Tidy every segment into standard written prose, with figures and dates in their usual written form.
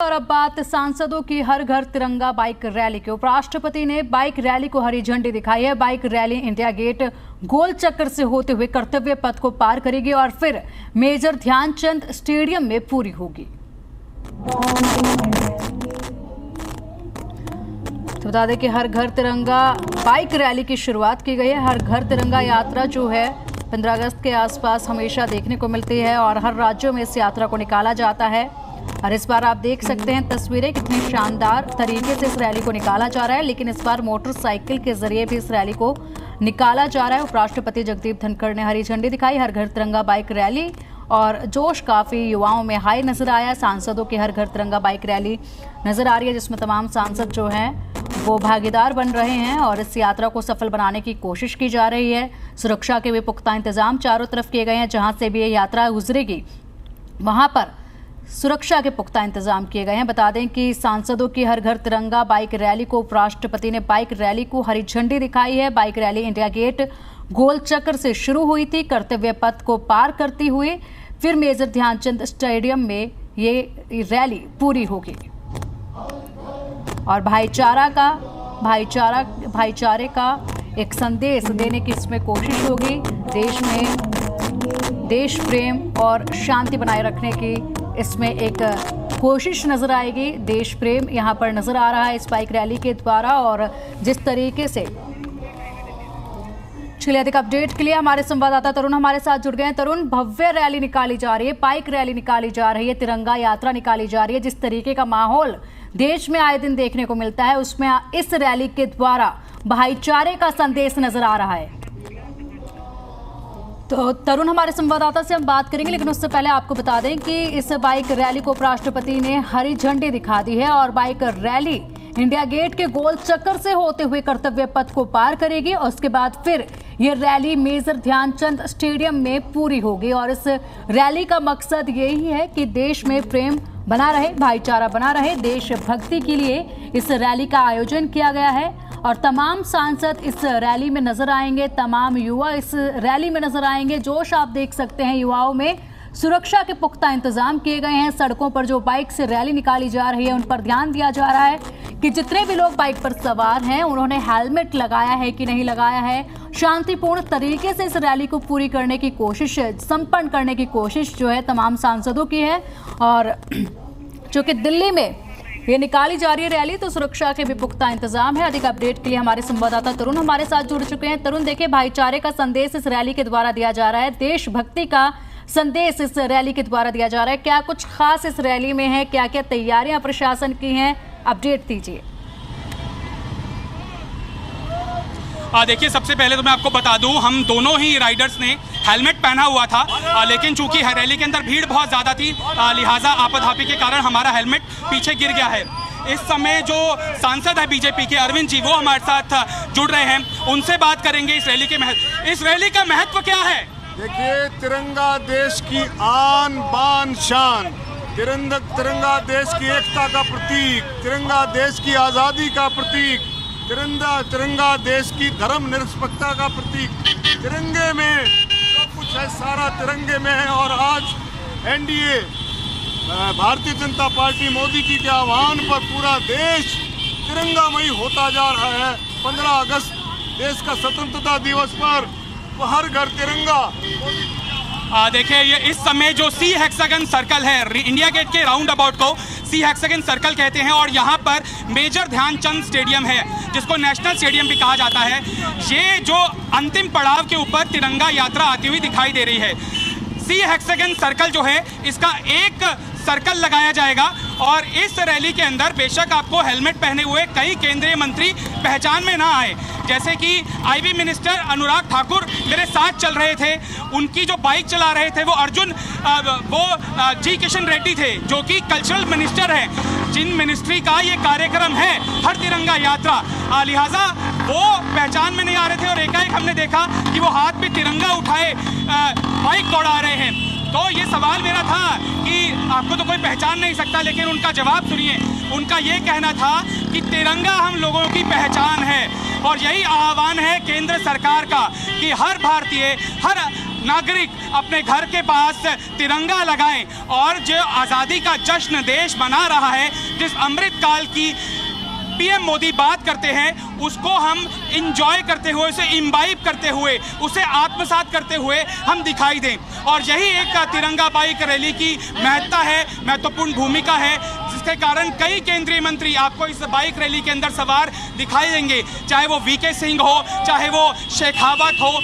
और अब बात सांसदों की हर घर तिरंगा बाइक रैली की। उपराष्ट्रपति ने बाइक रैली को हरी झंडी दिखाई है। बाइक रैली इंडिया गेट गोल चक्कर से होते हुए कर्तव्य पथ को पार करेगी और फिर मेजर ध्यानचंद स्टेडियम में पूरी होगी। तो बता दें कि हर घर तिरंगा बाइक रैली की शुरुआत की गई है। हर घर तिरंगा यात्रा जो है 15 अगस्त के आसपास हमेशा देखने को मिलती है और हर राज्यों में इस यात्रा को निकाला जाता है। और इस बार आप देख सकते हैं तस्वीरें, कितनी शानदार तरीके से इस रैली को निकाला जा रहा है। लेकिन इस बार मोटरसाइकिल के जरिए भी इस रैली को निकाला जा रहा है। उपराष्ट्रपति जगदीप धनखड़ ने हरी झंडी दिखाई। हर घर तिरंगा बाइक रैली और जोश काफी युवाओं में हाई नजर आया। सांसदों की हर घर तिरंगा बाइक रैली नजर आ रही है, जिसमें तमाम सांसद जो हैं वो भागीदार बन रहे हैं और इस यात्रा को सफल बनाने की कोशिश की जा रही है। सुरक्षा के भी पुख्ता इंतजाम चारों तरफ किए गए हैं। जहां से भी ये यात्रा गुजरेगी वहां पर सुरक्षा के पुख्ता इंतजाम किए गए हैं। बता दें कि सांसदों की हर घर तिरंगा बाइक रैली को उपराष्ट्रपति ने बाइक रैली को हरी झंडी दिखाई है। बाइक रैली इंडिया गेट गोल चक्कर से शुरू हुई थी, कर्तव्य पथ को पार करती हुई फिर मेजर ध्यानचंद स्टेडियम में ये रैली पूरी होगी। और भाईचारे का एक संदेश देने की इसमें कोशिश होगी। देश में देश प्रेम और शांति बनाए रखने की इसमें एक कोशिश नजर आएगी। देश प्रेम यहाँ पर नजर आ रहा है इस बाइक रैली के द्वारा। और जिस तरीके से चलिए अधिक अपडेट के लिए हमारे संवाददाता तरुण हमारे साथ जुड़ गए हैं। तरुण, भव्य रैली निकाली जा रही है, बाइक रैली निकाली जा रही है, तिरंगा यात्रा निकाली जा रही है। जिस तरीके का माहौल देश में आए दिन देखने को मिलता है उसमें इस रैली के द्वारा भाईचारे का संदेश नजर आ रहा है। तो तरुण, हमारे संवाददाता से हम बात करेंगे, लेकिन उससे पहले आपको बता दें कि इस बाइक रैली को उपराष्ट्रपति ने हरी झंडी दिखा दी है और बाइक रैली इंडिया गेट के गोल चक्कर से होते हुए कर्तव्य पथ को पार करेगी और उसके बाद फिर ये रैली मेजर ध्यानचंद स्टेडियम में पूरी होगी। और इस रैली का मकसद यही है कि देश में प्रेम बना रहे, भाईचारा बना रहे। देशभक्ति के लिए इस रैली का आयोजन किया गया है और तमाम सांसद इस रैली में नजर आएंगे, तमाम युवा इस रैली में नजर आएंगे। जोश आप देख सकते हैं युवाओं में। सुरक्षा के पुख्ता इंतजाम किए गए हैं। सड़कों पर जो बाइक से रैली निकाली जा रही है उन पर ध्यान दिया जा रहा है कि जितने भी लोग बाइक पर सवार हैं उन्होंने हेलमेट लगाया है कि नहीं लगाया है। शांतिपूर्ण तरीके से इस रैली को पूरी करने की कोशिश, संपन्न करने की कोशिश जो है तमाम सांसदों की है। और चूंकि दिल्ली में ये निकाली जा रही है रैली, तो सुरक्षा के भी पुख्ता इंतजाम है। अधिक अपडेट के लिए हमारे संवाददाता तरुण हमारे साथ जुड़ चुके हैं। तरुण, देखिए भाईचारे का संदेश इस रैली के द्वारा दिया जा रहा है, देशभक्ति का संदेश इस रैली के द्वारा दिया जा रहा है। क्या कुछ खास इस रैली में है, क्या क्या तैयारियां प्रशासन की हैं, अपडेट दीजिए। देखिए, सबसे पहले तो मैं आपको बता दूं, हम दोनों ही राइडर्स ने हेलमेट पहना हुआ था, लेकिन चूंकि रैली के अंदर भीड़ बहुत ज़्यादा थी, लिहाजा आपाधापी के कारण हमारा हेलमेट पीछे गिर गया है। इस समय जो सांसद है बीजेपी के अरविंद जी, वो हमारे साथ जुड़ रहे हैं, उनसे बात करेंगे इस रैली के महत्व। इस रैली का महत्व क्या है? देखिए, तिरंगा देश की आन बान शान, तिरंगा देश की एकता का प्रतीक, तिरंगा देश की आज़ादी का प्रतीक, तिरंगा देश की धर्म निरपेक्षता का प्रतीक। तिरंगे में जो कुछ है सारा तिरंगे में है। और आज एनडीए भारतीय जनता पार्टी मोदी जी के आह्वान पर पूरा देश तिरंगामयी होता जा रहा है। 15 अगस्त देश का स्वतंत्रता दिवस पर हर घर तिरंगा। देखिए, ये इस समय जो सी हेक्सागन सर्कल है, इंडिया गेट के राउंड अबाउट को सी हेक्सागन सर्कल कहते हैं और यहाँ पर मेजर ध्यानचंद स्टेडियम है, जिसको नेशनल स्टेडियम भी कहा जाता है। ये जो अंतिम पड़ाव के ऊपर तिरंगा यात्रा आती हुई दिखाई दे रही है। सी हेक्सागन सर्कल जो है, इसका एक सर्कल लगाया जाएगा और इस रैली के अंदर बेशक आपको हेलमेट पहने हुए कई केंद्रीय मंत्री पहचान में ना आए, जैसे कि आईबी मिनिस्टर अनुराग ठाकुर मेरे साथ चल रहे थे। उनकी जो बाइक चला रहे थे वो जी किशन रेड्डी थे, जो कि कल्चरल मिनिस्टर हैं, जिन मिनिस्ट्री का ये कार्यक्रम है हर तिरंगा यात्रा। लिहाजा वो पहचान में नहीं आ रहे थे और एकाएक हमने देखा कि वो हाथ में तिरंगा उठाए बाइक दौड़ा रहे हैं। तो ये सवाल मेरा था कि आपको तो कोई पहचान नहीं सकता, लेकिन उनका जवाब सुनिए। उनका ये कहना था कि तिरंगा हम लोगों की पहचान है और यही आह्वान है केंद्र सरकार का कि हर भारतीय, हर नागरिक अपने घर के पास तिरंगा लगाएं और जो आज़ादी का जश्न देश मना रहा है, जिस अमृत काल की पीएम मोदी बात करते हैं, उसको हम इंजॉय करते हुए, उसे इम्बाइब करते हुए, उसे आत्मसात करते हुए हम दिखाई दें। और यही एक तिरंगा बाइक रैली की महत्ता है, महत्वपूर्ण भूमिका है, जिसके कारण कई केंद्रीय मंत्री आपको इस बाइक रैली के अंदर सवार दिखाई देंगे, चाहे वो वीके सिंह हो, चाहे वो शेखावत हो,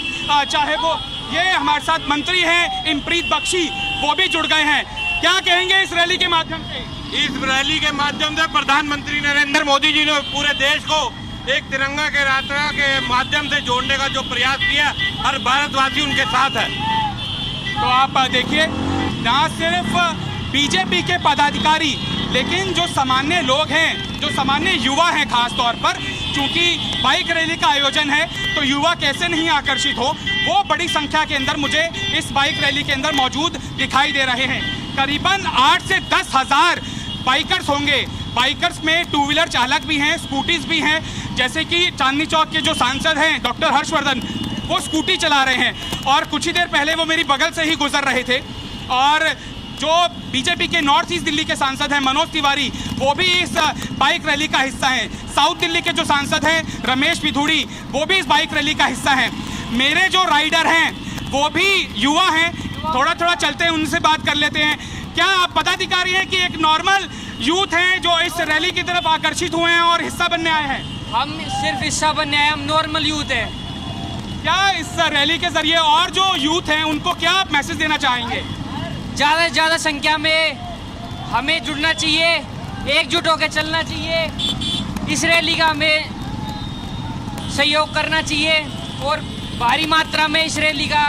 चाहे वो ये हमारे साथ मंत्री हैं इमप्रीत बख्शी, वो भी जुड़ गए हैं। क्या कहेंगे इस रैली के माध्यम से? इस रैली के माध्यम से प्रधानमंत्री नरेंद्र मोदी जी ने पूरे देश को एक तिरंगा के यात्रा के माध्यम से जोड़ने का जो प्रयास किया, हर भारतवासी उनके साथ है। तो आप देखिए, ना सिर्फ बीजेपी के पदाधिकारी, लेकिन जो सामान्य लोग हैं, जो सामान्य युवा हैं खास तौर पर, चूंकि बाइक रैली का आयोजन है तो युवा कैसे नहीं आकर्षित हो, वो बड़ी संख्या के अंदर मुझे इस बाइक रैली के अंदर मौजूद दिखाई दे रहे हैं। करीबन 8 से 10 हज़ार बाइकर्स होंगे। बाइकर्स में टू व्हीलर चालक भी हैं, स्कूटीज भी हैं, जैसे कि चांदनी चौक के जो सांसद हैं डॉक्टर हर्षवर्धन, वो स्कूटी चला रहे हैं और कुछ ही देर पहले वो मेरी बगल से ही गुजर रहे थे। और जो बीजेपी के नॉर्थ ईस्ट दिल्ली के सांसद हैं मनोज तिवारी, वो भी इस बाइक रैली का हिस्सा हैं। साउथ दिल्ली के जो सांसद हैं रमेश पिथुड़ी, वो भी इस बाइक रैली का हिस्सा हैं। मेरे जो राइडर हैं वो भी युवा हैं, थोड़ा थोड़ा चलते हैं, उनसे बात कर लेते हैं। क्या आप पदाधिकारी हैं कि एक नॉर्मल यूथ हैं जो इस रैली की तरफ आकर्षित हुए हैं और हिस्सा बनने आए हैं? हम सिर्फ हिस्सा बनने आए, हम नॉर्मल यूथ हैं। क्या इस रैली के जरिए और जो यूथ हैं उनको क्या आप मैसेज देना चाहेंगे? ज़्यादा से ज़्यादा संख्या में हमें जुड़ना चाहिए, एकजुट होकर चलना चाहिए, इस रैली का हमें सहयोग करना चाहिए और भारी मात्रा में इस रैली का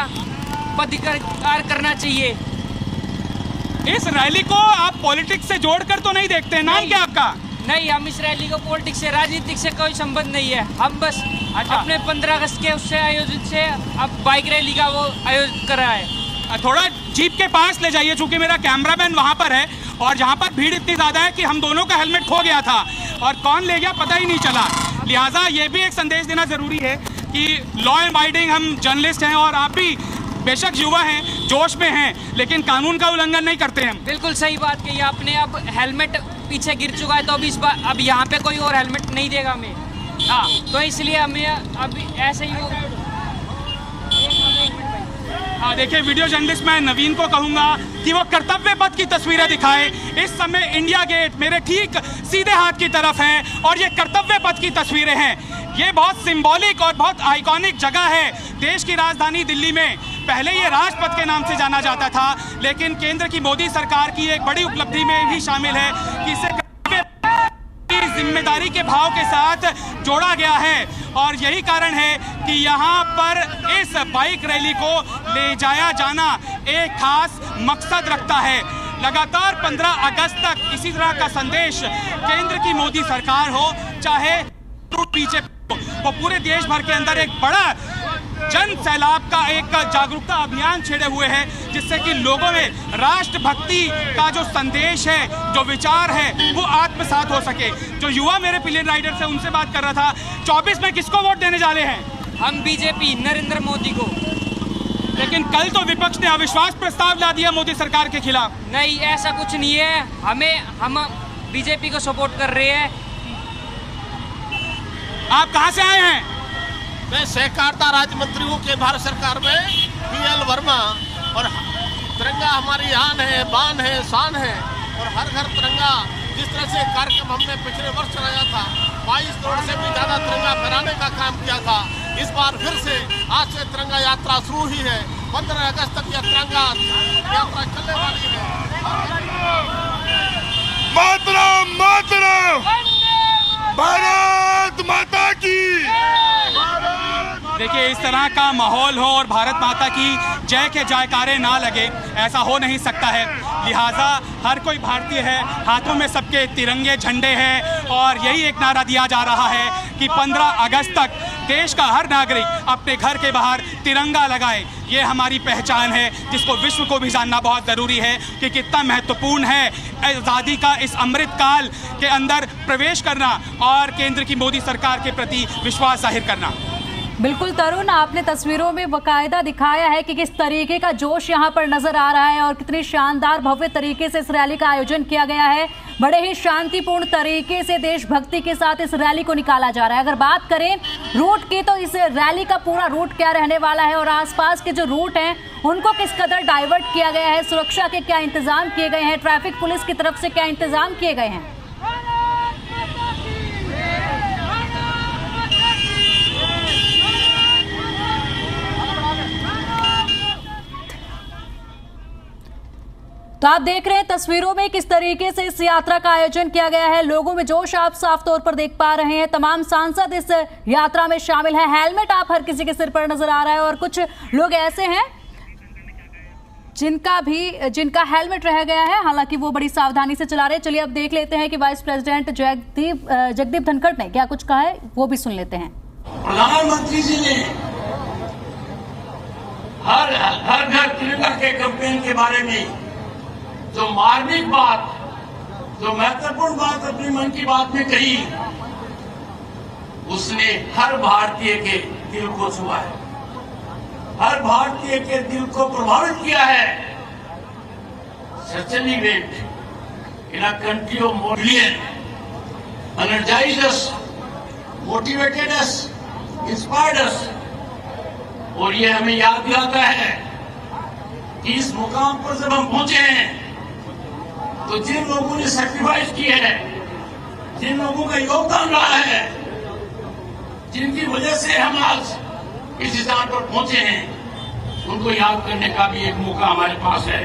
पदाधिकार करना चाहिए। इस रैली को आप पॉलिटिक्स से जोड़कर तो नहीं देखते? नाम क्या आपका? नहीं, हम इस रैली को पॉलिटिक्स से, राजनीतिक से कोई संबंध नहीं है। हम बस अपने 15 अगस्त के उससे आयोजित से अब बाइक रैली का वो आयोजित करा है। थोड़ा जीप के पास ले जाइए, चूंकि मेरा कैमरामैन वहाँ पर है और जहाँ पर भीड़ इतनी ज़्यादा है कि हम दोनों का हेलमेट खो गया था और कौन ले गया पता ही नहीं चला। लिहाजा ये भी एक संदेश देना ज़रूरी है कि लॉ एबाइडिंग, हम जर्नलिस्ट हैं और आप भी बेशक युवा हैं, जोश में हैं, लेकिन कानून का उल्लंघन नहीं करते हैं। बिल्कुल सही बात कही आपने। अब हेलमेट पीछे गिर चुका है तो अभी इस बार अब यहाँ पे कोई और हेलमेट नहीं देगा हमें। हाँ, तो इसलिए हमें अभी ऐसे ही देखिए, वीडियो जर्नलिस्ट मैं नवीन को कहूँगा कि वो कर्तव्य पथ की तस्वीरें दिखाए। इस समय इंडिया गेट मेरे ठीक सीधे हाथ की तरफ है और ये कर्तव्य पथ की तस्वीरें हैं। ये बहुत सिंबॉलिक और बहुत आइकॉनिक जगह है देश की राजधानी दिल्ली में। पहले ये राजपथ के नाम से जाना जाता था, लेकिन केंद्र की मोदी सरकार की एक बड़ी उपलब्धि में भी शामिल है कि इसे जिम्मेदारी के भाव के साथ जोड़ा गया है। और यही कारण है कि यहाँ पर इस बाइक रैली को ले जाया जाना एक खास मकसद रखता है। लगातार 15 अगस्त तक इसी तरह का संदेश केंद्र की मोदी सरकार हो, चाहे बीजेपी, वो पूरे देश भर के अंदर एक बड़ा जन सैलाब का एक जागरूकता अभियान छेड़े हुए हैं, जिससे कि लोगों में राष्ट्रभक्ति का जो संदेश है, जो विचार है, वो आत्मसात हो सके। जो युवा मेरे पिलियन राइडर से उनसे बात कर रहा था, 24 में किसको वोट देने जा रहे हैं? हम बीजेपी, नरेंद्र मोदी को। लेकिन कल तो विपक्ष ने अविश्वास प्रस्ताव ला दिया मोदी सरकार के खिलाफ। नहीं, ऐसा कुछ नहीं है। हम बीजेपी को सपोर्ट कर रहे हैं। आप कहाँ से आए हैं? मैं सहकारिता राज्य मंत्री हूँ के भारत सरकार में, पीएल वर्मा। और तिरंगा हमारी आन है, बान है, शान है। और हर घर तिरंगा, जिस तरह से कार्यक्रम हमने पिछले वर्ष चलाया था, 22 करोड़ से भी ज़्यादा तिरंगा फहराने का काम किया था, इस बार फिर से आज से तिरंगा यात्रा शुरू हुई है। 15 अगस्त तक यह तिरंगा यात्रा चलने वाली है। मातरम मातरम, भारत माता की। देखिए, इस तरह का माहौल हो और भारत माता की जय के जयकारे ना लगे, ऐसा हो नहीं सकता है। लिहाजा हर कोई भारतीय है, हाथों में सबके तिरंगे झंडे हैं और यही एक नारा दिया जा रहा है कि 15 अगस्त तक देश का हर नागरिक अपने घर के बाहर तिरंगा लगाए। ये हमारी पहचान है, जिसको विश्व को भी जानना बहुत ज़रूरी है कि कितना महत्वपूर्ण है आज़ादी का इस अमृत काल के अंदर प्रवेश करना और केंद्र की मोदी सरकार के प्रति विश्वास जाहिर करना। बिल्कुल तरुण, आपने तस्वीरों में बकायदा दिखाया है कि किस तरीके का जोश यहाँ पर नजर आ रहा है और कितनी शानदार भव्य तरीके से इस रैली का आयोजन किया गया है। बड़े ही शांतिपूर्ण तरीके से देशभक्ति के साथ इस रैली को निकाला जा रहा है। अगर बात करें रूट की तो इस रैली का पूरा रूट क्या रहने वाला है और आसपास के जो रूट हैं उनको किस कदर डाइवर्ट किया गया है, सुरक्षा के क्या इंतजाम किए गए हैं, ट्रैफिक पुलिस की तरफ से क्या इंतजाम किए गए हैं। तो आप देख रहे हैं तस्वीरों में किस तरीके से इस यात्रा का आयोजन किया गया है। लोगों में जोश आप साफ तौर पर देख पा रहे हैं। तमाम सांसद इस यात्रा में शामिल हैं। हेलमेट आप हर किसी के सिर पर नजर आ रहा है और कुछ लोग ऐसे हैं जिनका हेलमेट रह गया है, हालांकि वो बड़ी सावधानी से चला रहे हैं। चलिए अब देख लेते हैं कि वाइस प्रेसिडेंट जगदीप धनखड़ ने क्या कुछ कहा है, वो भी सुन लेते हैं। प्रधानमंत्री जी ने हर घर तिरंगा के कैंपेन के बारे में जो मार्मिक बात, जो महत्वपूर्ण बात अपनी मन की बात में कही, उसने हर भारतीय के दिल को छुआ है, हर भारतीय के दिल को प्रभावित किया है। Such an event in a country of million energized us, motivated us, inspired us. और ये हमें याद दिलाता है कि इस मुकाम पर जब हम पहुंचे हैं तो जिन लोगों ने सैक्रिफाइस किया है, जिन लोगों का योगदान रहा है, जिनकी वजह से हम आज इस स्थान पर पहुंचे हैं, उनको याद करने का भी एक मौका हमारे पास है।